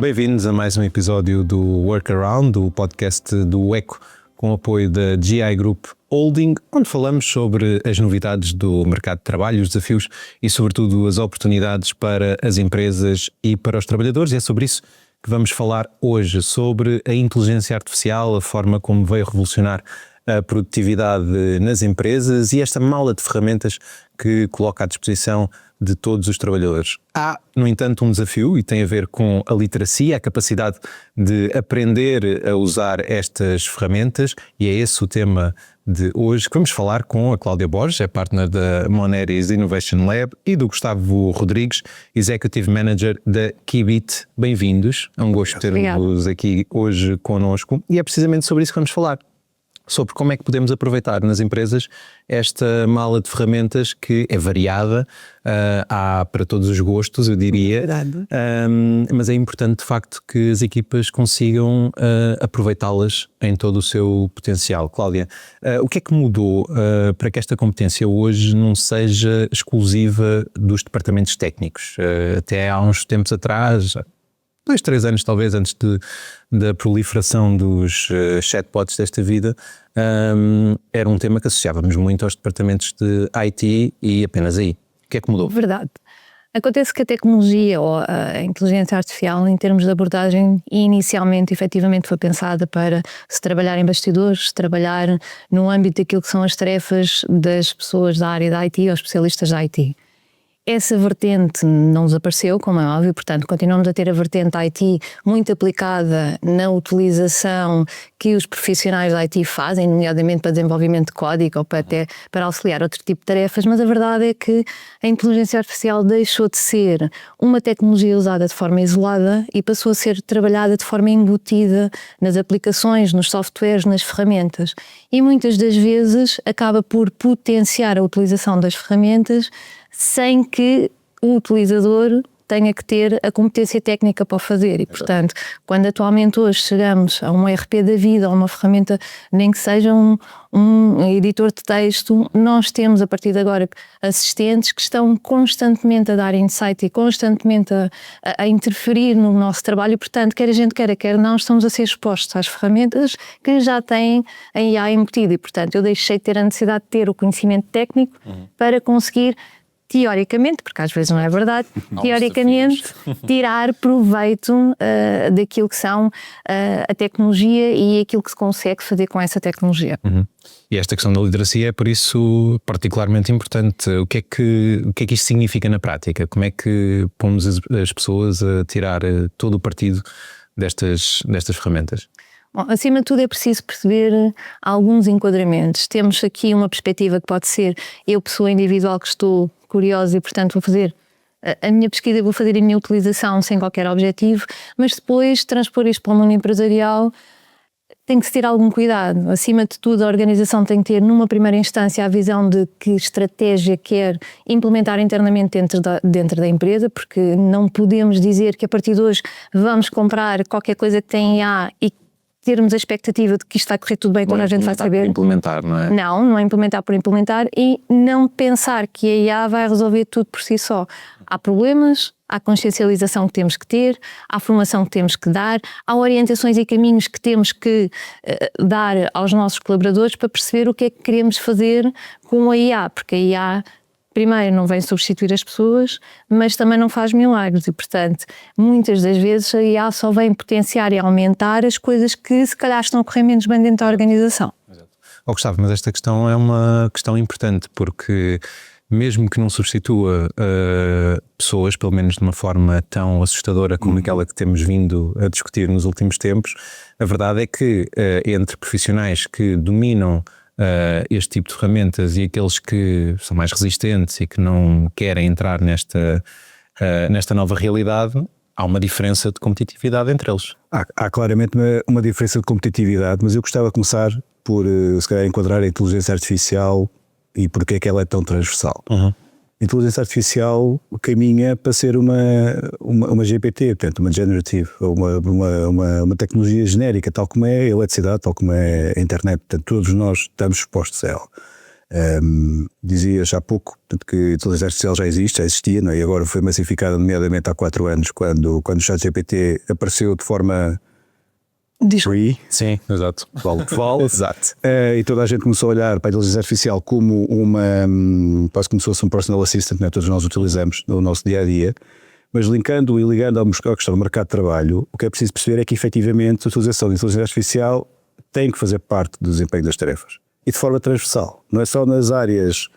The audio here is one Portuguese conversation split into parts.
Bem-vindos a mais um episódio do Workaround, o podcast do Eco, com apoio da GI Group Holding, onde falamos sobre as novidades do mercado de trabalho, os desafios e, sobretudo, as oportunidades para as empresas e para os trabalhadores. E é sobre isso que vamos falar hoje, sobre a inteligência artificial, a forma como veio revolucionar a produtividade nas empresas e esta mala de ferramentas que coloca à disposição de todos os trabalhadores. Há, no entanto, um desafio e tem a ver com a literacia, a capacidade de aprender a usar estas ferramentas, e é esse o tema de hoje, que vamos falar com a Cláudia Borges, é partner da Moneris Innovation Lab, e do Gustavo Rodrigues, Executive Manager da Qubit. Bem-vindos, é um gosto ter-vos aqui hoje connosco, e é precisamente sobre isso que vamos falar. Sobre como é que podemos aproveitar nas empresas esta mala de ferramentas que é variada, há para todos os gostos, eu diria, mas é importante de facto que as equipas consigam aproveitá-las em todo o seu potencial. Cláudia, o que é que mudou para que esta competência hoje não seja exclusiva dos departamentos técnicos? Até há uns tempos atrás, 2, 3 anos talvez, antes da proliferação dos chatbots desta vida, era um tema que associávamos muito aos departamentos de IT e apenas aí. O que é que mudou? Verdade. Acontece que a tecnologia ou a inteligência artificial, em termos de abordagem, inicialmente, efetivamente, foi pensada para se trabalhar em bastidores, se trabalhar no âmbito daquilo que são as tarefas das pessoas da área da IT ou especialistas da IT. Essa vertente não desapareceu, como é óbvio, portanto continuamos a ter a vertente IT muito aplicada na utilização que os profissionais da IT fazem, nomeadamente para desenvolvimento de código ou para auxiliar outro tipo de tarefas, mas a verdade é que a inteligência artificial deixou de ser uma tecnologia usada de forma isolada e passou a ser trabalhada de forma embutida nas aplicações, nos softwares, nas ferramentas, e muitas das vezes acaba por potenciar a utilização das ferramentas sem que o utilizador tenha que ter a competência técnica para o fazer. E, portanto, quando atualmente hoje chegamos a um ERP da vida, a uma ferramenta, nem que seja um editor de texto, nós temos a partir de agora assistentes que estão constantemente a dar insight e constantemente a interferir no nosso trabalho, e, portanto, quer a gente queira, quer não, estamos a ser expostos às ferramentas que já têm a IA embutida, e, portanto, eu deixei de ter a necessidade de ter o conhecimento técnico para conseguir, teoricamente, porque às vezes não é verdade, teoricamente tirar proveito daquilo que são a tecnologia e aquilo que se consegue fazer com essa tecnologia. E esta questão da literacia é por isso particularmente importante. O que é que isto significa na prática? Como é que pomos as pessoas a tirar todo o partido destas ferramentas? Bom, acima de tudo é preciso perceber alguns enquadramentos. Temos aqui uma perspectiva que pode ser: eu, pessoa individual que estou curiosa e, portanto, vou fazer a minha pesquisa, vou fazer a minha utilização sem qualquer objetivo, mas depois transpor isto para o mundo empresarial tem que se ter algum cuidado. Acima de tudo, a organização tem que ter, numa primeira instância, a visão de que estratégia quer implementar internamente dentro da empresa, porque não podemos dizer que a partir de hoje vamos comprar qualquer coisa que tem IA e termos a expectativa de que isto vai correr tudo bem, quando a gente vai saber. Implementar, não é? Não é implementar por implementar, e não pensar que a IA vai resolver tudo por si só. Há problemas, há consciencialização que temos que ter, há formação que temos que dar, há orientações e caminhos que temos que dar aos nossos colaboradores para perceber o que é que queremos fazer com a IA, porque a IA, primeiro, não vem substituir as pessoas, mas também não faz milagres, e, portanto, muitas das vezes a IA só vem potenciar e aumentar as coisas que se calhar estão a correr menos bem dentro da organização. Exato. Gustavo, mas esta questão é uma questão importante, porque mesmo que não substitua pessoas, pelo menos de uma forma tão assustadora como aquela que temos vindo a discutir nos últimos tempos, a verdade é que entre profissionais que dominam este tipo de ferramentas e aqueles que são mais resistentes e que não querem entrar nesta nova realidade, há uma diferença de competitividade entre eles. Há claramente uma diferença de competitividade, mas eu gostava de começar por, se calhar, enquadrar a inteligência artificial e porque é que ela é tão transversal. A inteligência artificial caminha para ser uma GPT, portanto, uma generative, uma tecnologia genérica, tal como é a eletricidade, tal como é a internet. Portanto, todos nós estamos expostos a ela. Dizias há pouco, portanto, que a inteligência artificial já existia, não é? E agora foi massificada, nomeadamente há 4 anos, quando o ChatGPT apareceu de forma free. Sim, exato. Vale o que vale. Exato. E toda a gente começou a olhar para a inteligência artificial como quase como se fosse um personal assistant, né? Todos nós utilizamos no nosso dia a dia. Mas linkando e ligando à questão do mercado de trabalho, o que é preciso perceber é que efetivamente a utilização da inteligência artificial tem que fazer parte do desempenho das tarefas. E de forma transversal. Não é só nas áreas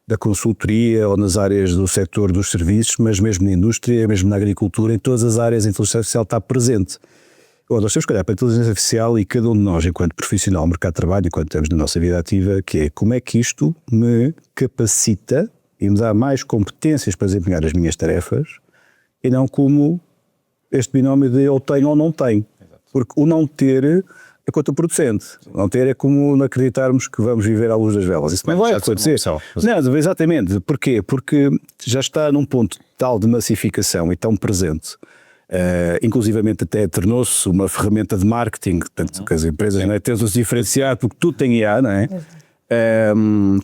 da consultoria ou nas áreas do setor dos serviços, mas mesmo na indústria, mesmo na agricultura, em todas as áreas a inteligência artificial está presente. Agora, nós temos que olhar para a inteligência artificial e cada um de nós, enquanto profissional do mercado de trabalho, enquanto estamos na nossa vida ativa, que é como é que isto me capacita e me dá mais competências para desempenhar as minhas tarefas e não como este binómio de eu tenho ou não tenho. Porque o não ter é contraproducente. Não ter é como não acreditarmos que vamos viver à luz das velas. Isso não vai acontecer. Não, exatamente. Porquê? Porque já está num ponto tal de massificação e tão presente, inclusivamente até tornou-se uma ferramenta de marketing, tanto que as empresas não é, têm-se diferenciar porque tudo tem IA, não é?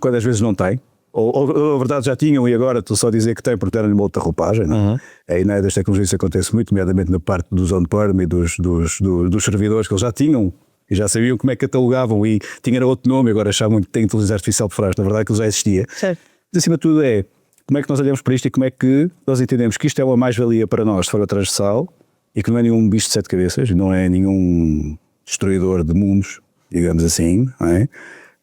Quando às vezes não tem. Ou a verdade já tinham e agora estou só a dizer que tem porque deram-lhe uma outra roupagem. Não? Aí na área das tecnologias isso acontece muito, nomeadamente na parte dos on-prem e dos servidores que eles já tinham e já sabiam como é que catalogavam e tinha outro nome, agora achavam que tem inteligência artificial por trás, na verdade aquilo já existia. Certo. Mas acima de tudo é como é que nós olhamos para isto e como é que nós entendemos que isto é uma mais-valia para nós de forma transversal e que não é nenhum bicho de 7 cabeças, não é nenhum destruidor de mundos, digamos assim, não é?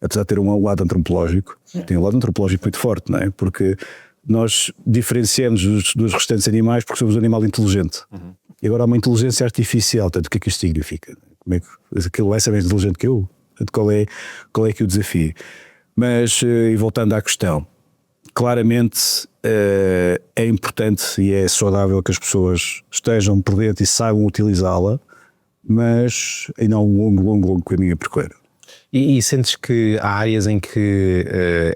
Apesar de ter um lado antropológico, tem um lado antropológico muito forte, não é? Porque nós diferenciamos dos restantes animais porque somos um animal inteligente. E agora há uma inteligência artificial, tanto o que é que isto significa? Como é que aquilo vai ser mais inteligente que eu? Portanto, qual é que é o desafio? Mas, e voltando à questão, claramente é importante e é saudável que as pessoas estejam por dentro e saibam utilizá-la, mas ainda há um longo caminho a percorrer. E sentes que há áreas em que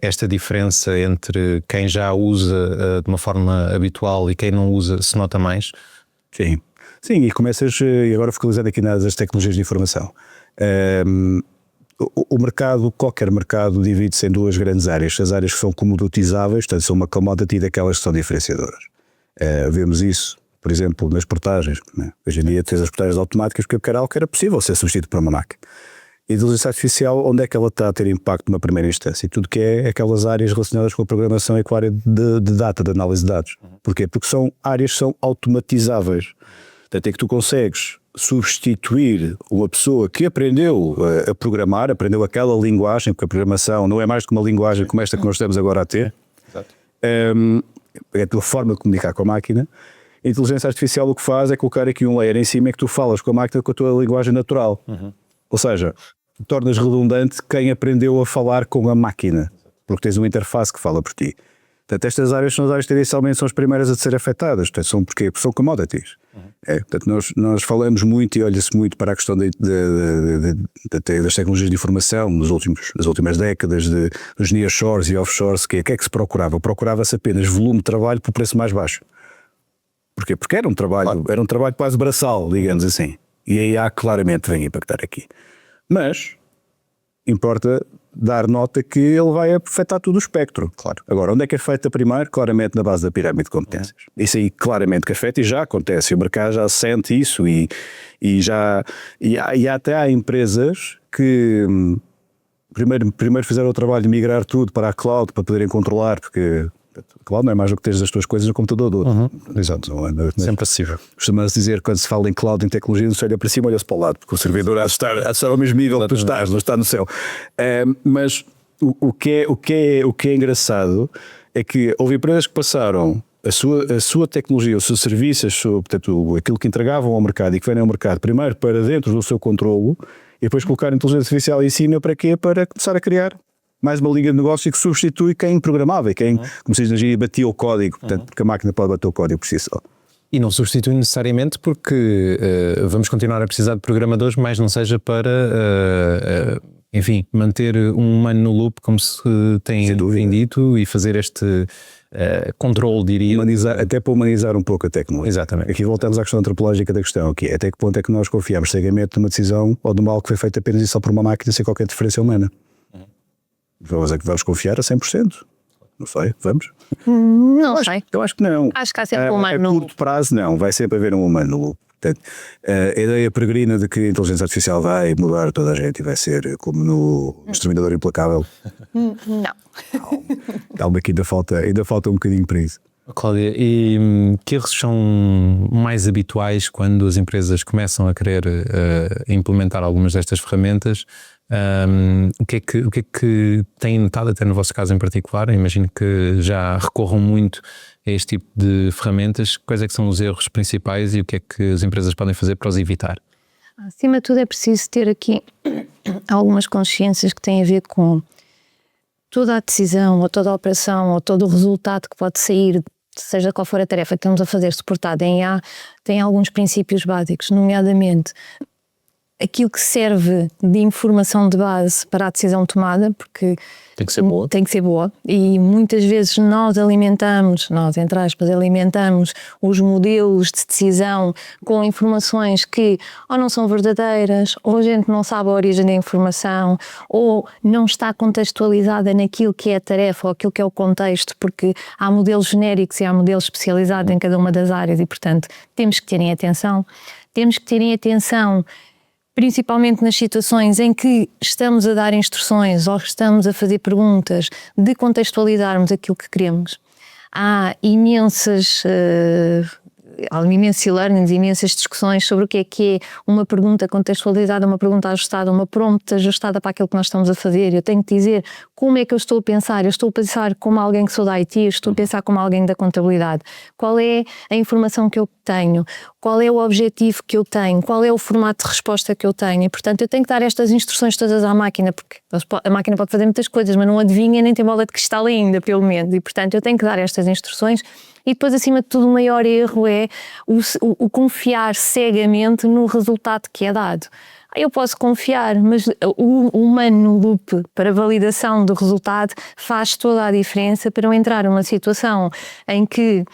esta diferença entre quem já usa de uma forma habitual e quem não usa se nota mais? Sim, e começas, e agora focalizando aqui nas tecnologias de informação. O mercado, qualquer mercado, divide-se em 2 grandes áreas. As áreas que são comoditizáveis, portanto são uma commodity, daquelas que são diferenciadoras. Vemos isso, por exemplo, nas portagens. Né? Hoje em dia tens as portagens automáticas porque era algo que era possível ser substituído por uma máquina. E a inteligência artificial, onde é que ela está a ter impacto numa primeira instância? E tudo que é aquelas áreas relacionadas com a programação e com a área de data, de análise de dados. Porquê? Porque são áreas que são automatizáveis. Portanto, é que tu consegues substituir uma pessoa que aprendeu a programar, aprendeu aquela linguagem, porque a programação não é mais do que uma linguagem como esta que nós estamos agora a ter. Exato. É a tua forma de comunicar com a máquina. A inteligência artificial o que faz é colocar aqui um layer em cima em que tu falas com a máquina com a tua linguagem natural. Ou seja, tornas redundante quem aprendeu a falar com a máquina, porque tens uma interface que fala por ti. Portanto, estas áreas são as áreas que tendencialmente são as primeiras a ser afetadas. Portanto, porque são commodities. Portanto, nós falamos muito e olha-se muito para a questão das tecnologias de informação nas últimas décadas, dos nearshores e offshores, que é que se procurava? Procurava-se apenas volume de trabalho por preço mais baixo. Porquê? Porque era um trabalho quase braçal, digamos assim. E aí há claramente vem impactar aqui. Mas importa dar nota que ele vai afetar todo o espectro. Claro. Agora, onde é que afeta primeiro? Claramente na base da pirâmide de competências. Isso aí claramente que afeta e já acontece. O mercado já sente isso e até há empresas que primeiro fizeram o trabalho de migrar tudo para a cloud para poderem controlar, porque a cloud não é mais do que teres as tuas coisas no computador do outro. Exato. Sempre acessível. Costuma-se dizer, quando se fala em cloud, em tecnologia, não se olha para cima, olha-se para o lado, porque o servidor há de estar ao mesmo nível que tu estás, não está no céu. Mas o que é engraçado é que houve empresas que passaram a sua tecnologia, os seus serviços, portanto, aquilo que entregavam ao mercado e que vem ao mercado, primeiro para dentro do seu controlo e depois colocar a inteligência artificial em cima para quê? Para começar a criar mais uma linha de negócio que substitui quem programava e quem, como se diz, batia o código, portanto, porque a máquina pode bater o código por si só. E não substitui necessariamente porque vamos continuar a precisar de programadores, mas não seja para, enfim, manter um humano no loop, como se tem dito, e fazer este controle, diria. Até para humanizar um pouco a tecnologia. Exatamente. Aqui voltamos à questão antropológica da questão, que é até que ponto é que nós confiamos cegamente numa decisão ou de uma algo que foi feito apenas e só por uma máquina sem qualquer interferência humana. Vamos confiar a 100%? Não sei, vamos? Não sei. Eu acho que não. Acho que há sempre um humano a curto prazo, não. Vai sempre haver um humano no loop. Portanto, a ideia peregrina de que a inteligência artificial vai mudar toda a gente e vai ser como no Exterminador Implacável. Não. Calma que ainda falta um bocadinho para isso. Cláudia, e que erros são mais habituais quando as empresas começam a querer implementar algumas destas ferramentas? O que é que têm notado, até no vosso caso em particular? Imagino que já recorram muito a este tipo de ferramentas. Quais é que são os erros principais e o que é que as empresas podem fazer para os evitar? Acima de tudo é preciso ter aqui algumas consciências que têm a ver com toda a decisão, ou toda a operação, ou todo o resultado que pode sair, seja qual for a tarefa que estamos a fazer suportada em IA, tem alguns princípios básicos, nomeadamente aquilo que serve de informação de base para a decisão tomada, porque tem que ser boa. Tem que ser boa. E muitas vezes nós, entre aspas, alimentamos os modelos de decisão com informações que ou não são verdadeiras, ou a gente não sabe a origem da informação, ou não está contextualizada naquilo que é a tarefa ou aquilo que é o contexto, porque há modelos genéricos e há modelos especializados em cada uma das áreas e, portanto, temos que terem atenção. Temos que terem atenção principalmente nas situações em que estamos a dar instruções ou estamos a fazer perguntas, de contextualizarmos aquilo que queremos. Há imensos e-learnings, imensas discussões sobre o que é uma pergunta contextualizada, uma pergunta ajustada, uma prompt ajustada para aquilo que nós estamos a fazer. Eu tenho que dizer como é que eu estou a pensar. Eu estou a pensar como alguém que sou da IT, eu estou a pensar como alguém da contabilidade. Qual é a informação que eu tenho? Qual é o objetivo que eu tenho? Qual é o formato de resposta que eu tenho? E, portanto, eu tenho que dar estas instruções todas à máquina, porque a máquina pode fazer muitas coisas, mas não adivinha nem tem bola de cristal ainda, pelo menos. E, portanto, eu tenho que dar estas instruções. E depois, acima de tudo, o maior erro é o confiar cegamente no resultado que é dado. Eu posso confiar, mas o humano no loop para validação do resultado faz toda a diferença para eu entrar numa situação em que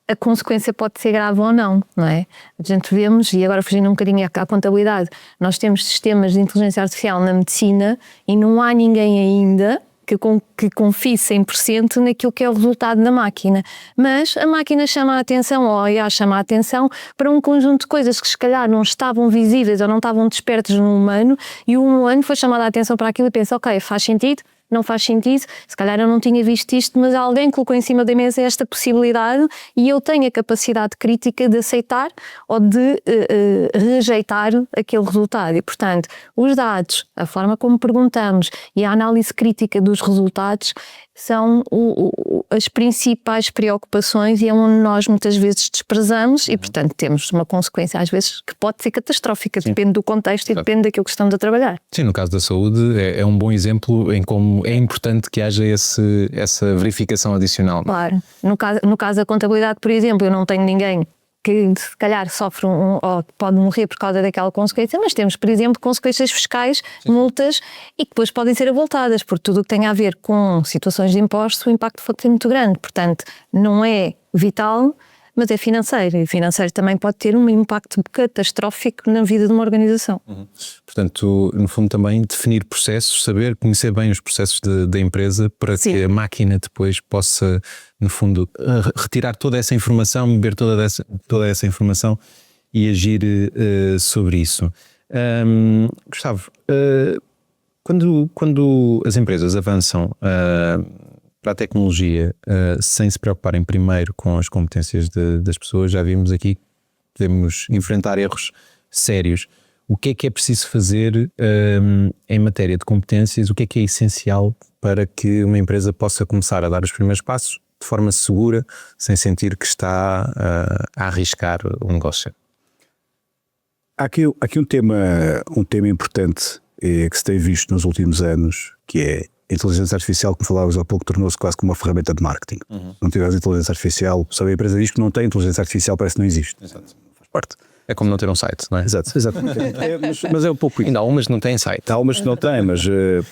a consequência pode ser grave ou não, não é? A gente vemos, e agora fugindo um bocadinho à contabilidade, nós temos sistemas de inteligência artificial na medicina e não há ninguém ainda que confie 100% naquilo que é o resultado da máquina. Mas a máquina chama a atenção, ou a IA chama a atenção para um conjunto de coisas que se calhar não estavam visíveis ou não estavam despertos no humano, e o humano foi chamado a atenção para aquilo e pensa, ok, faz sentido? Não faz sentido, se calhar eu não tinha visto isto, mas alguém colocou em cima da mesa esta possibilidade e eu tenho a capacidade crítica de aceitar ou de rejeitar aquele resultado. E, portanto, os dados, a forma como perguntamos e a análise crítica dos resultados são as principais preocupações e é onde nós muitas vezes desprezamos e, portanto, temos uma consequência às vezes que pode ser catastrófica, depende do contexto e depende daquilo que estamos a trabalhar. Sim, no caso da saúde é um bom exemplo em como é importante que haja essa verificação adicional. Claro. No caso da contabilidade, por exemplo, eu não tenho ninguém que se calhar sofre ou pode morrer por causa daquela consequência, mas temos, por exemplo, consequências fiscais, multas, e que depois podem ser avultadas, porque tudo o que tem a ver com situações de impostos, o impacto pode ser muito grande. Portanto, não é vital, mas é financeiro. E financeiro também pode ter um impacto catastrófico na vida de uma organização. Portanto, no fundo também definir processos, conhecer bem os processos da empresa para que a máquina depois possa, no fundo, retirar toda essa informação, beber toda essa informação e agir sobre isso. Gustavo, quando as empresas avançam para a tecnologia, sem se preocuparem primeiro com as competências das pessoas, já vimos aqui que podemos enfrentar erros sérios. O que é preciso fazer em matéria de competências? O que é essencial para que uma empresa possa começar a dar os primeiros passos de forma segura, sem sentir que está a arriscar o negócio? Há aqui um tema importante que se tem visto nos últimos anos, que é a inteligência artificial, como falávamos há pouco, tornou-se quase como uma ferramenta de marketing. Não tiveres inteligência artificial, só a empresa diz que não tem inteligência artificial, parece que não existe. Exato. Faz parte. É como não ter um site, não é? Exato. Mas é um pouco isso. Ainda há umas que não têm site. Há umas que não têm, mas de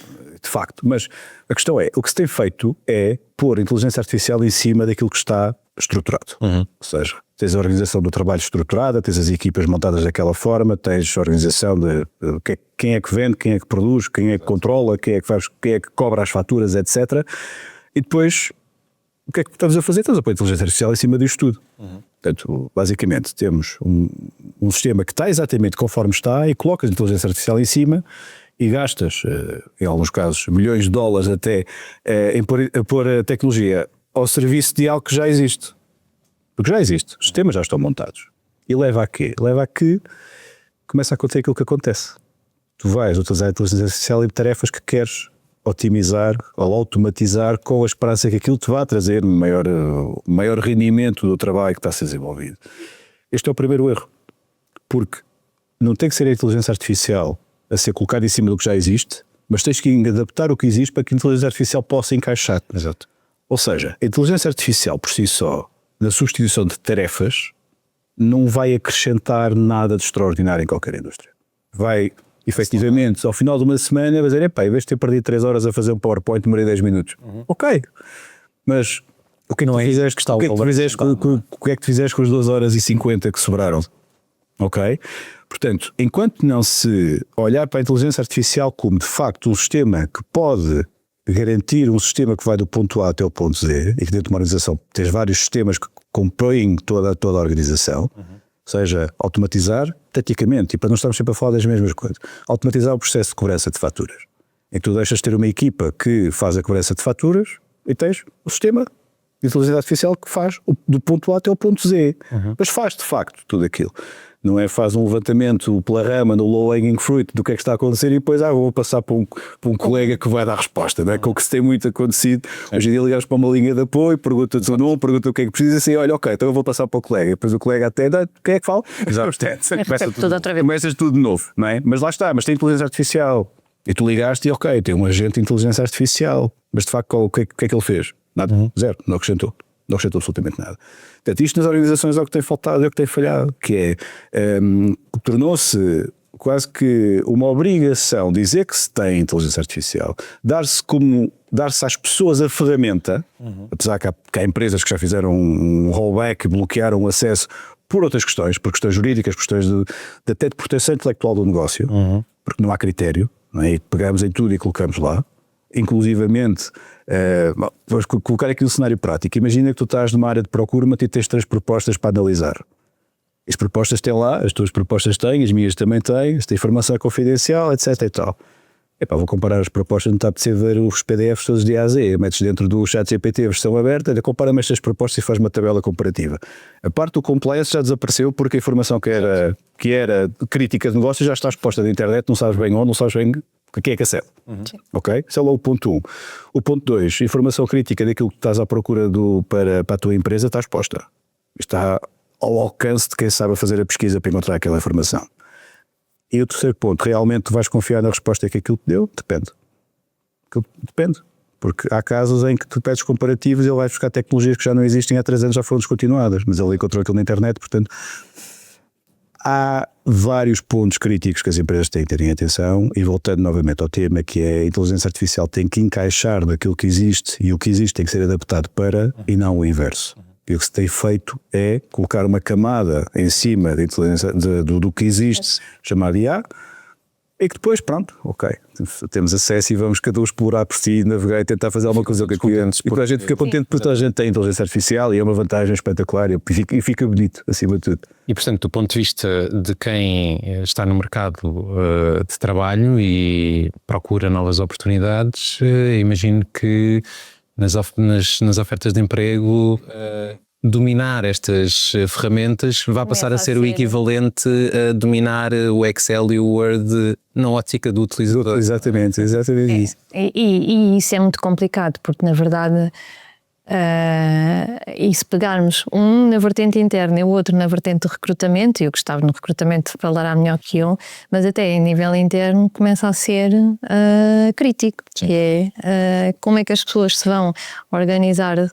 facto. Mas a questão é, o que se tem feito é pôr a inteligência artificial em cima daquilo que está estruturado. Ou seja, tens a organização do trabalho estruturada, tens as equipas montadas daquela forma, tens a organização de quem é que vende, quem é que produz, quem é que controla, quem é que cobra as faturas, etc. E depois, o que é que estamos a fazer? Estamos a pôr a inteligência artificial em cima disto tudo. Portanto, basicamente, temos um sistema que está exatamente conforme está e colocas a inteligência artificial em cima e gastas, em alguns casos, milhões de dólares até em pôr a tecnologia ao serviço de algo que já existe. Porque já existe, os sistemas já estão montados. E leva a quê? Leva a que começa a acontecer aquilo que acontece. Tu vais utilizar a inteligência artificial em tarefas que queres otimizar ou automatizar com a esperança que aquilo te vá trazer maior rendimento do trabalho que está a ser desenvolvido. Este é o primeiro erro. Porque não tem que ser a inteligência artificial a ser colocada em cima do que já existe, mas tens que adaptar o que existe para que a inteligência artificial possa encaixar. Exato. Ou seja, a inteligência artificial por si só, na substituição de tarefas, não vai acrescentar nada de extraordinário em qualquer indústria. Vai, efetivamente, ao final de uma semana, vai dizer, epá, em vez de ter perdido 3 horas a fazer um PowerPoint, demorei 10 minutos. Ok, mas o que é que tu fizeste? O que é que tu fizeste com as 2 horas e 50 que sobraram? Ok? Portanto, enquanto não se olhar para a inteligência artificial como de facto um sistema que pode garantir um sistema que vai do ponto A até o ponto Z, e que dentro de uma organização tens vários sistemas que compõem toda a organização, ou seja, automatizar taticamente, e para não estarmos sempre a falar das mesmas coisas, automatizar o processo de cobrança de faturas, em que tu deixas de ter uma equipa que faz a cobrança de faturas e tens o sistema de inteligência artificial que faz do ponto A até o ponto Z, mas faz de facto tudo aquilo. Não é faz um levantamento pela rama no low hanging fruit do que é que está a acontecer e depois vou passar para um colega que vai dar resposta, não é? Com o que se tem muito acontecido. Hoje em dia ligas para uma linha de apoio, pergunta-te o nome, pergunta o que é que precisa e assim, olha, ok, então eu vou passar para o colega. Depois o colega atende, quem é que fala? Começas tudo de novo, não é? Mas lá está, mas tem inteligência artificial. E tu ligaste e ok, tem um agente de inteligência artificial. Mas de facto, o que é que ele fez? Nada, zero, não acrescentou. Não acrescentou absolutamente nada. Portanto, isto nas organizações é o que tem faltado, é o que tem falhado, que é, tornou-se quase que uma obrigação dizer que se tem inteligência artificial, dar-se às pessoas a ferramenta, apesar que há empresas que já fizeram um rollback, bloquearam o acesso por outras questões, por questões jurídicas, questões até de proteção intelectual do negócio, porque não há critério, não é? E pegamos em tudo e colocamos lá. Inclusivamente, vamos colocar aqui um cenário prático. Imagina que tu estás numa área de procurement e tens 3 propostas para analisar. As propostas têm lá, as tuas propostas têm, as minhas também têm, esta informação é confidencial, etc e tal. Epá, vou comparar as propostas, não está a poder ver os PDFs todos de A a Z, metes dentro do chat GPT a versão aberta, compara-me estas propostas e faz uma tabela comparativa. A parte do compliance já desapareceu porque a informação que era crítica de negócio já está exposta na internet, não sabes bem onde, não sabes bem quem é que acede. Ok? Esse é logo o ponto 1. O ponto 2, informação crítica daquilo que estás à procura para a tua empresa está exposta. Está ao alcance de quem sabe fazer a pesquisa para encontrar aquela informação. E o terceiro ponto, realmente tu vais confiar na resposta que aquilo te deu? Depende. Depende. Porque há casos em que tu pedes comparativos e ele vai buscar tecnologias que já não existem há 3 anos, já foram descontinuadas, mas ele encontrou aquilo na internet, portanto há vários pontos críticos que as empresas têm que terem atenção. E voltando novamente ao tema, que é a inteligência artificial tem que encaixar naquilo que existe e o que existe tem que ser adaptado para, e não o inverso. E o que se tem feito é colocar uma camada em cima da inteligência, do que existe, chamado IA, e que depois, pronto, ok, temos acesso e vamos cada um explorar por si, navegar e tentar fazer alguma coisa. E toda a gente fica contente porque toda a gente tem inteligência artificial e é uma vantagem espetacular e fica bonito, acima de tudo. E, portanto, do ponto de vista de quem está no mercado de trabalho e procura novas oportunidades, imagino que nas ofertas de emprego, dominar estas ferramentas vai passar a ser o equivalente a dominar o Excel e o Word na ótica do utilizador. Exatamente isso. E isso é muito complicado, porque na verdade, e se pegarmos um na vertente interna e o outro na vertente de recrutamento, e eu gostava no recrutamento falará melhor que eu, mas até em nível interno começa a ser crítico, que é como é que as pessoas se vão organizar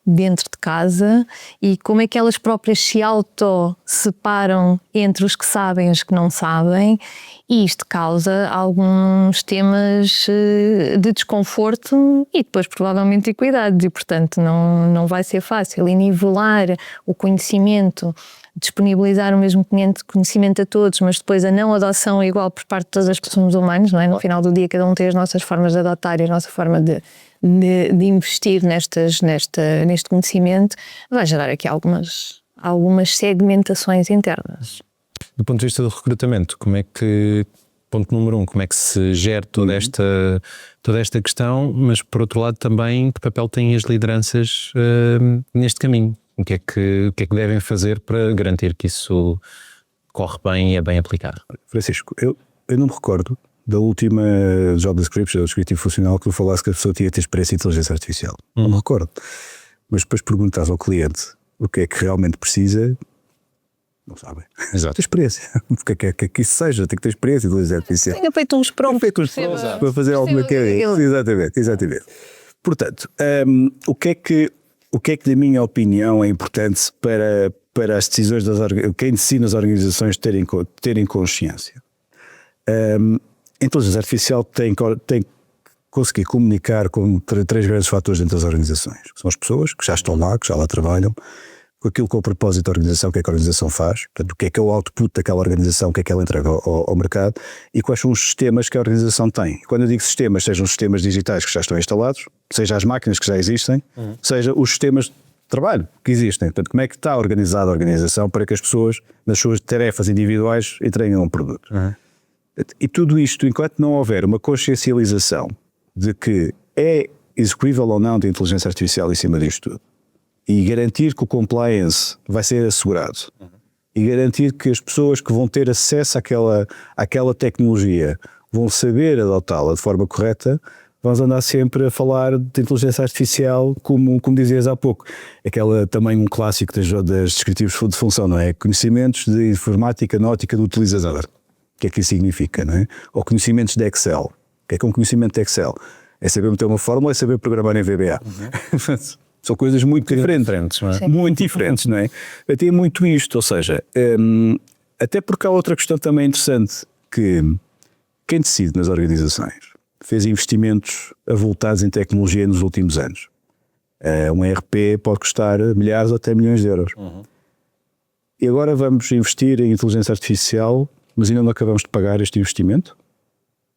dentro de casa e como é que elas próprias se auto-separam entre os que sabem e os que não sabem, e isto causa alguns temas de desconforto e depois provavelmente de cuidados, e portanto não vai ser fácil. E nivelar o conhecimento, disponibilizar o mesmo conhecimento a todos, mas depois a não adoção é igual por parte de todas as pessoas humanas, não é? No final do dia cada um tem as nossas formas de adotar e a nossa forma de investir neste conhecimento, vai gerar aqui algumas segmentações internas. Do ponto de vista do recrutamento, ponto número 1, como é que se gera toda esta questão, mas por outro lado também que papel têm as lideranças neste caminho? O que é que devem fazer para garantir que isso corre bem e é bem aplicado? Francisco, eu não me recordo da última job description, ou descritivo funcional, que eu falasse que a pessoa tinha que ter experiência em inteligência artificial. Não me recordo. Mas depois perguntas ao cliente o que é que realmente precisa, não sabem. Exato. Tem experiência. O que é que isso seja? Tem que ter experiência em inteligência artificial. Tenha feito uns prompts para fazer alguma coisa. Exatamente. Portanto, o que é que, na minha opinião, é importante para as decisões quem decide nas organizações terem consciência? A inteligência artificial tem que conseguir comunicar com três grandes fatores dentro das organizações. São as pessoas que já estão lá, que já lá trabalham, com aquilo que é o propósito da organização, o que é que a organização faz, portanto, o que é o output daquela organização, o que é que ela entrega ao mercado, e quais são os sistemas que a organização tem. Quando eu digo sistemas, sejam os sistemas digitais que já estão instalados, seja as máquinas que já existem, seja os sistemas de trabalho que existem. Portanto, como é que está organizada a organização para que as pessoas, nas suas tarefas individuais, entreguem um produto. E tudo isto, enquanto não houver uma consciencialização de que é execuível ou não de inteligência artificial em cima disto tudo, e garantir que o compliance vai ser assegurado, e garantir que as pessoas que vão ter acesso àquela tecnologia vão saber adotá-la de forma correta, vamos andar sempre a falar de inteligência artificial, como dizias há pouco. Também um clássico das descritivos de função, não é? Conhecimentos de informática na ótica do utilizador. O que é que isso significa, não é? Ou conhecimentos de Excel. O que é um conhecimento de Excel? É saber meter uma fórmula, é saber programar em VBA. São coisas muito diferentes, não é? Muito diferentes, não é? Até muito isto, ou seja, até porque há outra questão também interessante, que quem decide nas organizações fez investimentos avultados em tecnologia nos últimos anos. Um ERP pode custar milhares ou até milhões de euros. E agora vamos investir em inteligência artificial, mas ainda não acabamos de pagar este investimento.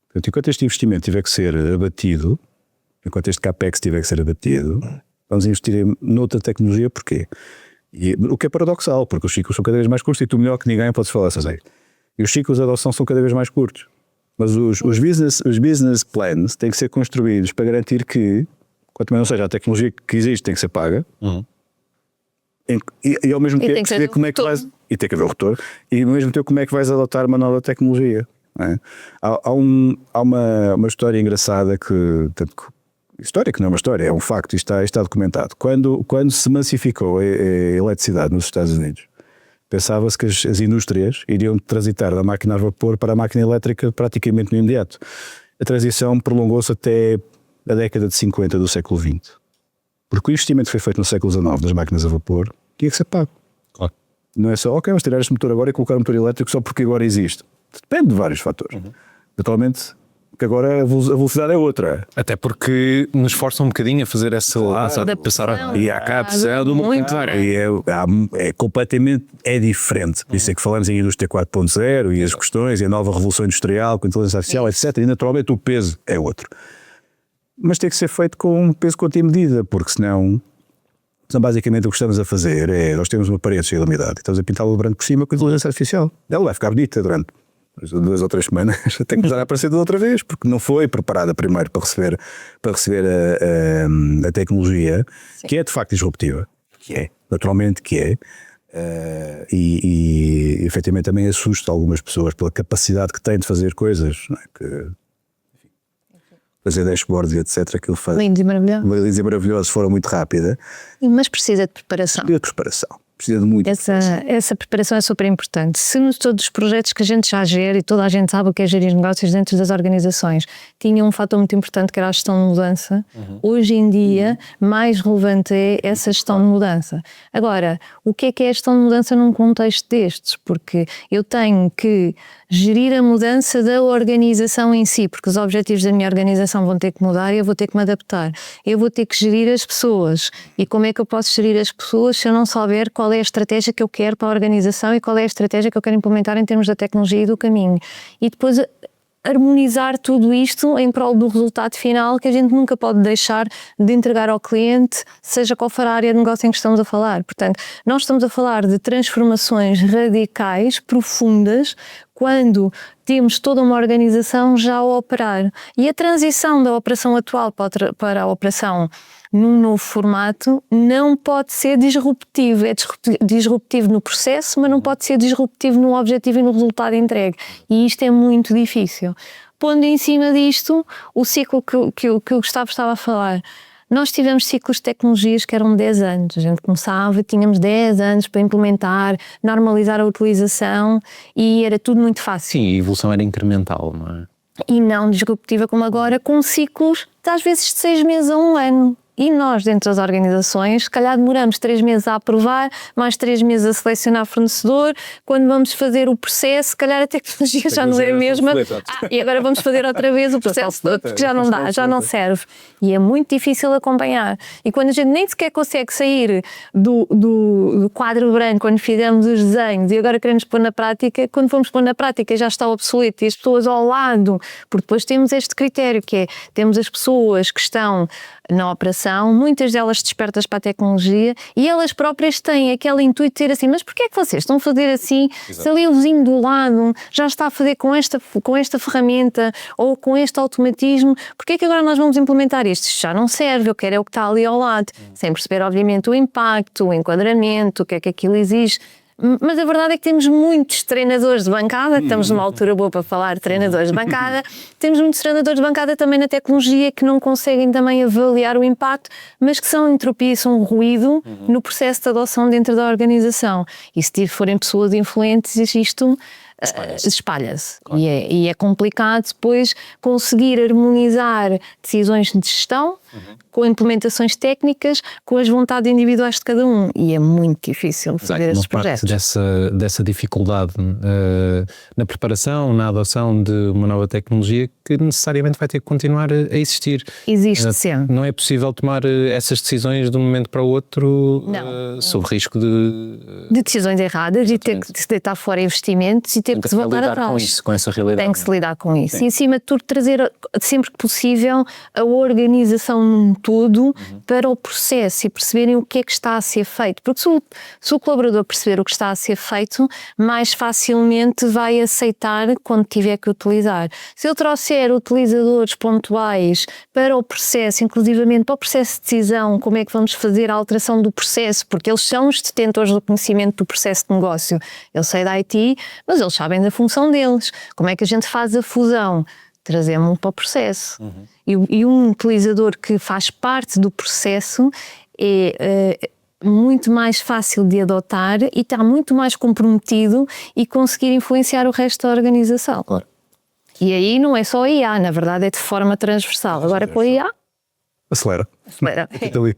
Portanto, enquanto este investimento tiver que ser abatido, enquanto este CAPEX tiver que ser abatido, vamos investir noutra tecnologia. Porquê? O que é paradoxal, porque os ciclos são cada vez mais curtos e tu melhor que ninguém podes falar assim. E os ciclos de adoção são cada vez mais curtos. Mas os business plans têm que ser construídos para garantir que, quanto menos seja, a tecnologia que existe tem que ser paga, e ao mesmo tempo perceber como é que vais. E tem que haver o retorno, e ao mesmo tempo como é que vais adotar uma nova tecnologia. Não é? Há uma história engraçada história que não é uma história, é um facto, isto está documentado. Quando se massificou a eletricidade nos Estados Unidos, pensava-se que as indústrias iriam transitar da máquina a vapor para a máquina elétrica praticamente no imediato. A transição prolongou-se até a década de 50 do século XX. Porque o investimento que foi feito no século XIX nas máquinas a vapor tinha que ser pago. Claro. Não é só, ok, vamos tirar este motor agora e colocar um motor elétrico só porque agora existe. Depende de vários fatores. Naturalmente, que agora a velocidade é outra. Até porque nos força um bocadinho a fazer essa pensar. E há cá a percepção do muito. E é completamente diferente. Por isso é que falamos em indústria 4.0 e as questões e a nova revolução industrial com a inteligência artificial, etc. E naturalmente o peso é outro. Mas tem que ser feito com um peso conta e medida, porque senão basicamente o que estamos a fazer é, nós temos uma parede cheia de umidade e estamos a pintá-la de branco por cima com a inteligência artificial. Ela vai ficar bonita durante 2 ou 3 semanas, tem que começar a aparecer de outra vez, porque não foi preparada primeiro para receber a tecnologia. Sim. Que é de facto disruptiva, naturalmente que é, e efetivamente também assusta algumas pessoas pela capacidade que têm de fazer coisas, não é? Que fazer dashboards e etc. Lindos e maravilhosos. Lindos e maravilhosos, foram muito rápida. Mas precisa de preparação. Precisa de preparação. precisa de muito. Essa preparação é super importante. Se nos todos os projetos que a gente já gera, e toda a gente sabe o que é gerir negócios dentro das organizações, tinha um fator muito importante que era a gestão de mudança. Hoje em dia, mais relevante é essa gestão de mudança. Agora, o que é a gestão de mudança num contexto destes? Porque eu tenho que gerir a mudança da organização em si, porque os objetivos da minha organização vão ter que mudar e eu vou ter que me adaptar. Eu vou ter que gerir as pessoas. E como é que eu posso gerir as pessoas se eu não souber qual é a estratégia que eu quero para a organização e qual é a estratégia que eu quero implementar em termos da tecnologia e do caminho? E depois harmonizar tudo isto em prol do resultado final que a gente nunca pode deixar de entregar ao cliente, seja qual for a área de negócio em que estamos a falar. Portanto, nós estamos a falar de transformações radicais, profundas, quando temos toda uma organização já a operar. E a transição da operação atual para a operação num novo formato não pode ser disruptivo. É disruptivo no processo, mas não pode ser disruptivo no objetivo e no resultado entregue. E isto é muito difícil. Pondo em cima disto o ciclo que o Gustavo estava a falar. Nós tivemos ciclos de tecnologias que eram 10 anos. A gente começava, tínhamos 10 anos para implementar, normalizar a utilização e era tudo muito fácil. Sim, a evolução era incremental, não é? E não disruptiva como agora, com ciclos de às vezes de 6 meses a 1 ano. E nós, dentro das organizações, se calhar demoramos 3 meses a aprovar, mais 3 meses a selecionar fornecedor. Quando vamos fazer o processo, se calhar a tecnologia já não é a mesma. E agora vamos fazer outra vez o processo todo, porque já não dá, já não serve. E é muito difícil acompanhar. E quando a gente nem sequer consegue sair do quadro branco, quando fizemos os desenhos e agora queremos pôr na prática, quando vamos pôr na prática já está obsoleto e as pessoas ao lado, porque depois temos este critério que é, temos as pessoas que estão na operação, muitas delas despertas para a tecnologia e elas próprias têm aquele intuito de dizer assim, mas porquê é que vocês estão a fazer assim? Exato. Se ali o vizinho do lado já está a fazer com esta ferramenta ou com este automatismo, porquê é que agora nós vamos implementar isto? Isto já não serve, eu quero é o que está ali ao lado, sem perceber obviamente o impacto, o enquadramento, o que é que aquilo exige. Mas a verdade é que temos muitos treinadores de bancada, estamos numa altura boa para falar de treinadores de bancada, temos muitos treinadores de bancada também na tecnologia que não conseguem também avaliar o impacto, mas que são entropia, são ruído no processo de adoção dentro da organização. E se forem pessoas influentes, isto espalha-se. Claro. E é complicado depois conseguir harmonizar decisões de gestão com implementações técnicas, com as vontades individuais de cada um. E é muito difícil fazer esses projetos. Dessa dificuldade na preparação, na adoção de uma nova tecnologia que necessariamente vai ter que continuar a existir. Existe sempre. Não é possível tomar essas decisões de um momento para o outro sob risco de decisões erradas. Exatamente. E ter que se deitar fora investimentos e ter que se voltar atrás. Com isso, com essa realidade. Tem que se lidar com isso. Sim. E acima de tudo trazer sempre que possível a organização num todo para o processo e perceberem o que é que está a ser feito. Porque se o colaborador perceber o que está a ser feito, mais facilmente vai aceitar quando tiver que utilizar. Se eu trouxer utilizadores pontuais para o processo, inclusivamente para o processo de decisão, como é que vamos fazer a alteração do processo, porque eles são os detentores do conhecimento do processo de negócio. Eu sei da IT, mas eles sabem da função deles. Como é que a gente faz a fusão? Trazemos-lo para o processo. E um utilizador que faz parte do processo é muito mais fácil de adotar e está muito mais comprometido e conseguir influenciar o resto da organização. Claro. E aí não é só a IA, na verdade é de forma transversal. Agora com a IA... Acelera.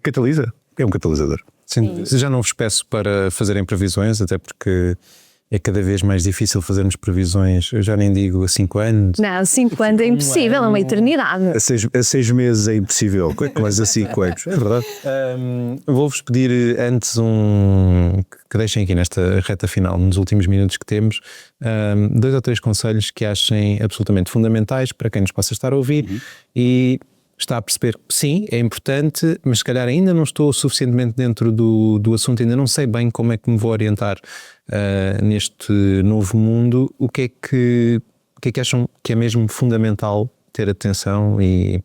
Catalisa. É um catalisador. Sim. Já não vos peço para fazerem previsões, até porque é cada vez mais difícil fazermos previsões. Eu já nem digo a 5 anos. Não, 5 anos é impossível, é uma eternidade. A 6 meses é impossível, mas a 5 anos, é verdade. Vou-vos pedir antes que deixem aqui nesta reta final, nos últimos minutos que temos, 2 ou 3 conselhos que achem absolutamente fundamentais para quem nos possa estar a ouvir e está a perceber que sim, é importante, mas se calhar ainda não estou suficientemente dentro do assunto, ainda não sei bem como é que me vou orientar neste novo mundo. O que é que acham que é mesmo fundamental ter atenção e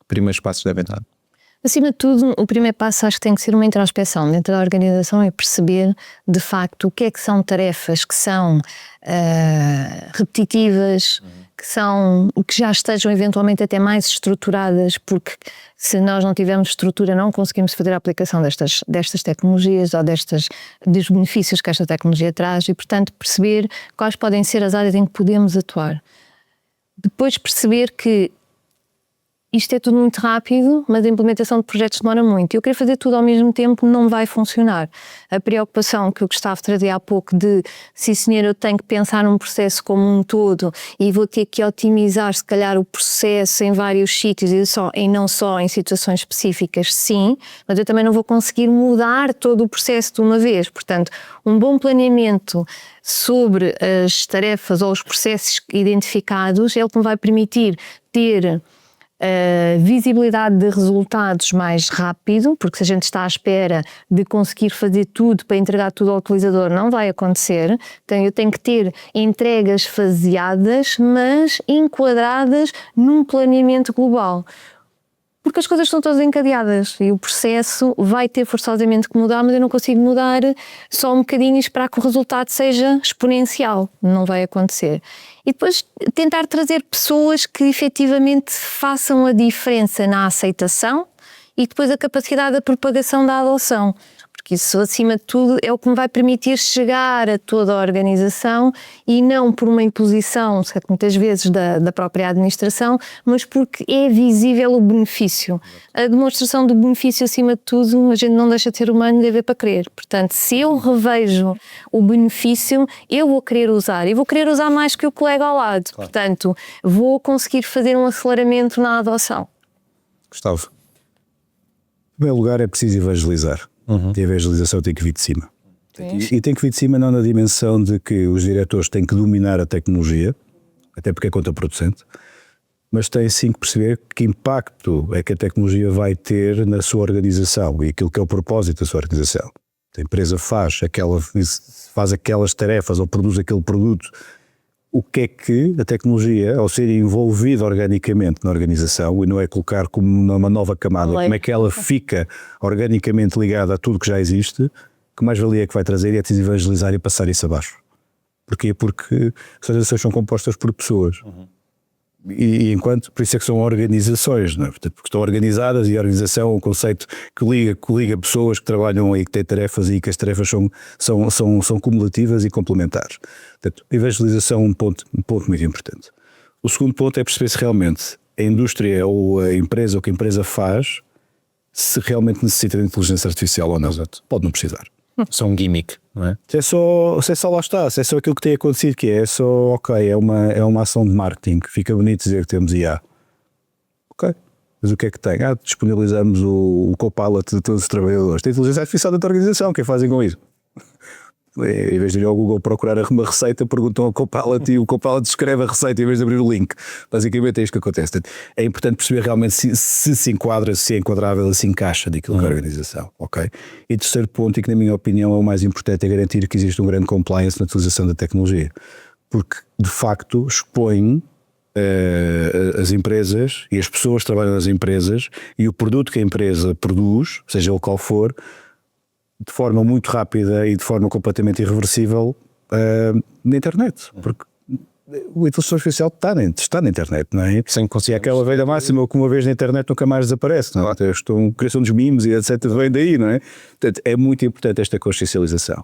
primeiros passos devem dar? Acima de tudo, o primeiro passo acho que tem que ser uma introspeção dentro da organização e perceber de facto o que é que são tarefas que são repetitivas, que já estejam eventualmente até mais estruturadas, porque se nós não tivermos estrutura não conseguimos fazer a aplicação destas tecnologias ou dos benefícios que esta tecnologia traz e, portanto, perceber quais podem ser as áreas em que podemos atuar. Depois perceber que isto é tudo muito rápido, mas a implementação de projetos demora muito. Eu querer fazer tudo ao mesmo tempo não vai funcionar. A preocupação que o Gustavo trazia há pouco de, sim senhor, eu tenho que pensar num processo como um todo e vou ter que otimizar se calhar o processo em vários sítios e não só em situações específicas, sim, mas eu também não vou conseguir mudar todo o processo de uma vez. Portanto, um bom planeamento sobre as tarefas ou os processos identificados é o que me vai permitir ter visibilidade de resultados mais rápido, porque se a gente está à espera de conseguir fazer tudo para entregar tudo ao utilizador, não vai acontecer. Então eu tenho que ter entregas faseadas, mas enquadradas num planeamento global. Porque as coisas estão todas encadeadas e o processo vai ter forçosamente que mudar, mas eu não consigo mudar só um bocadinho e esperar que o resultado seja exponencial. Não vai acontecer. E depois tentar trazer pessoas que efetivamente façam a diferença na aceitação e depois a capacidade da propagação da adoção. Porque isso, acima de tudo, é o que me vai permitir chegar a toda a organização e não por uma imposição, muitas vezes, da própria administração, mas porque é visível o benefício. A demonstração do benefício, acima de tudo, a gente não deixa de ser humano e deve para querer. Portanto, se eu revejo o benefício, eu vou querer usar. E vou querer usar mais que o colega ao lado. Claro. Portanto, vou conseguir fazer um aceleramento na adoção. Gustavo, em primeiro lugar é preciso evangelizar. E a evangelização tem que vir de cima. E tem que vir de cima não na dimensão de que os diretores têm que dominar a tecnologia, até porque é contraproducente, mas têm sim que perceber que impacto é que a tecnologia vai ter na sua organização e aquilo que é o propósito da sua organização. A empresa faz aquelas tarefas ou produz aquele produto. O que é que a tecnologia, ao ser envolvida organicamente na organização, e não é colocar como uma nova camada, como é que ela fica organicamente ligada a tudo que já existe, que mais-valia é que vai trazer e é preciso evangelizar e passar isso abaixo. Porquê? Porque as organizações são compostas por pessoas. E por isso é que são organizações, não é? Portanto, porque estão organizadas e a organização é um conceito que liga pessoas que trabalham e que têm tarefas e que as tarefas são cumulativas e complementares. Portanto, a evangelização é um ponto muito importante. O segundo ponto é perceber se realmente a indústria ou a empresa, o que a empresa faz, se realmente necessita de inteligência artificial ou não. Exato. Pode não precisar. Só um gimmick, não é? Se é só lá está, se é só aquilo que tem acontecido, que é só, ok, é uma ação de marketing, fica bonito dizer que temos IA. Ok, mas o que é que tem? Disponibilizamos o Copilot de todos os trabalhadores. Tem inteligência artificial dentro da organização, o que é que fazem com isso? Em vez de ir ao Google procurar uma receita, perguntam ao Copilot e o Copilot escreve a receita em vez de abrir o link. Basicamente é isto que acontece. É importante perceber realmente se enquadra, se é enquadrável, se encaixa daquilo que é a organização. Okay? E terceiro ponto, e que na minha opinião é o mais importante, é garantir que existe um grande compliance na utilização da tecnologia. Porque, de facto, expõe as empresas e as pessoas que trabalham nas empresas e o produto que a empresa produz, seja ele qual for, de forma muito rápida e de forma completamente irreversível na internet, porque o inteligência artificial está na internet, não é? Sem e aquela velha máxima que uma vez na internet nunca mais desaparece, não é? A criação dos memes e etc. vem daí, não é? Portanto, é muito importante esta consciencialização.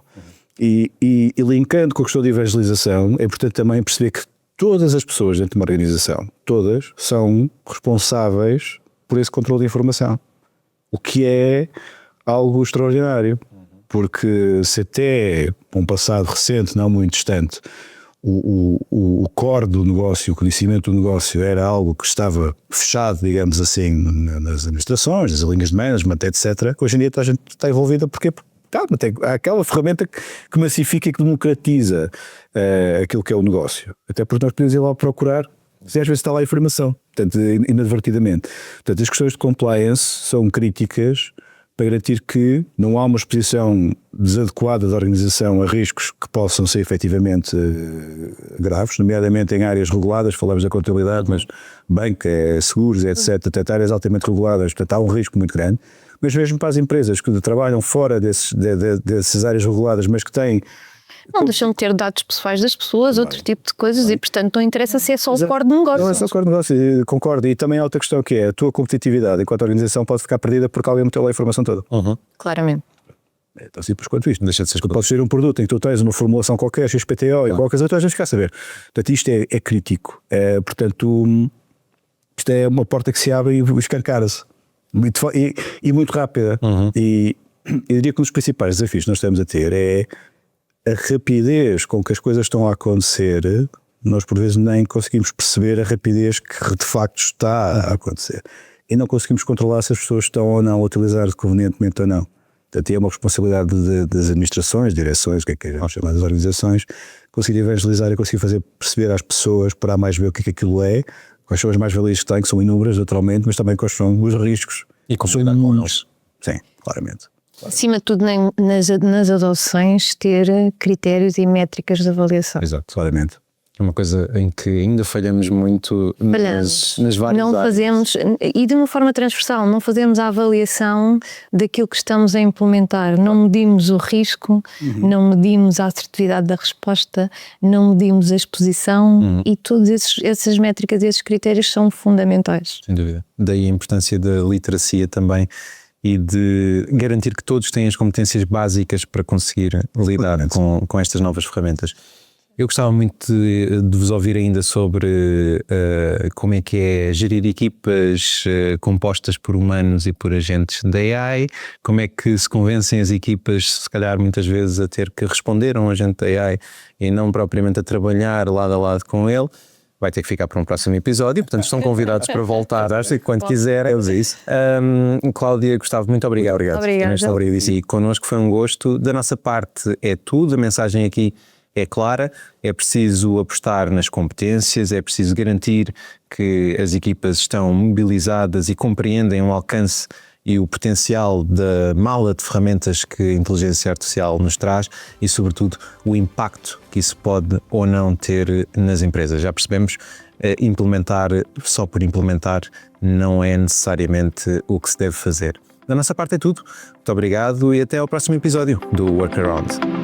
E linkando com a questão de evangelização, é importante também perceber que todas as pessoas dentro de uma organização, todas, são responsáveis por esse controle de informação, o que é algo extraordinário, porque se até um passado recente, não muito distante, o core do negócio, o conhecimento do negócio era algo que estava fechado, digamos assim, nas administrações, nas linhas de management, etc. Hoje em dia a gente está envolvida porque há aquela ferramenta que massifica e que democratiza aquilo que é o negócio. Até porque nós podemos ir lá procurar, se às vezes está lá a informação, portanto, inadvertidamente. Portanto, as questões de compliance são críticas para garantir que não há uma exposição desadequada da organização a riscos que possam ser efetivamente graves, nomeadamente em áreas reguladas, falamos da contabilidade, mas banca, seguros, etc., até áreas altamente reguladas, portanto há um risco muito grande. Mas mesmo para as empresas que trabalham fora dessas áreas reguladas, mas que têm Não deixam de ter dados pessoais das pessoas, outro tipo de coisas, e portanto não interessa se é só o core de negócio. Não é só o core de negócio, concordo. E também há outra questão que é a tua competitividade enquanto organização pode ficar perdida porque alguém meteu lá a informação toda. Claramente. É tão simples quanto isto. Deixa de ser Tu podes ter um produto em que tu tens uma formulação qualquer, XPTO e qualquer coisa, tu vais ficar a saber. Portanto, isto é crítico. Portanto, isto é uma porta que se abre e escancara-se. E muito rápida. E eu diria que um dos principais desafios que nós estamos a ter é a rapidez com que as coisas estão a acontecer. Nós, por vezes, nem conseguimos perceber a rapidez que de facto está a acontecer. E não conseguimos controlar se as pessoas estão ou não a utilizar convenientemente ou não. Portanto, é uma responsabilidade das administrações, direções, o que é que vamos chamar das organizações, conseguir evangelizar e conseguir fazer perceber às pessoas para mais ver o que é que aquilo é, quais são as mais-valias que têm, que são inúmeras naturalmente, mas também quais são os riscos. E com cuidado com eles. Sim, claramente. Acima de tudo, nas adoções, ter critérios e métricas de avaliação. Exato, claramente. É uma coisa em que ainda falhamos muito nas várias não áreas. fazemos, e de uma forma transversal, não fazemos a avaliação daquilo que estamos a implementar, não medimos o risco, não medimos a assertividade da resposta, não medimos a exposição e todas essas métricas e esses critérios são fundamentais. Sem dúvida. Daí a importância da literacia também e de garantir que todos têm as competências básicas para conseguir lidar com estas novas ferramentas. Eu gostava muito de vos ouvir ainda sobre como é que é gerir equipas compostas por humanos e por agentes da AI, como é que se convencem as equipas, se calhar muitas vezes, a ter que responder a um agente da AI e não propriamente a trabalhar lado a lado com ele. Vai ter que ficar para um próximo episódio, portanto estão convidados para voltar quando quiserem. É isso. Cláudia, Gustavo, muito obrigado. Obrigada. E connosco foi um gosto. Da nossa parte é tudo, a mensagem aqui é clara, é preciso apostar nas competências, é preciso garantir que as equipas estão mobilizadas e compreendem o alcance e o potencial da mala de ferramentas que a inteligência artificial nos traz e, sobretudo, o impacto que isso pode ou não ter nas empresas. Já percebemos, implementar só por implementar não é necessariamente o que se deve fazer. Da nossa parte é tudo. Muito obrigado e até ao próximo episódio do Workaround.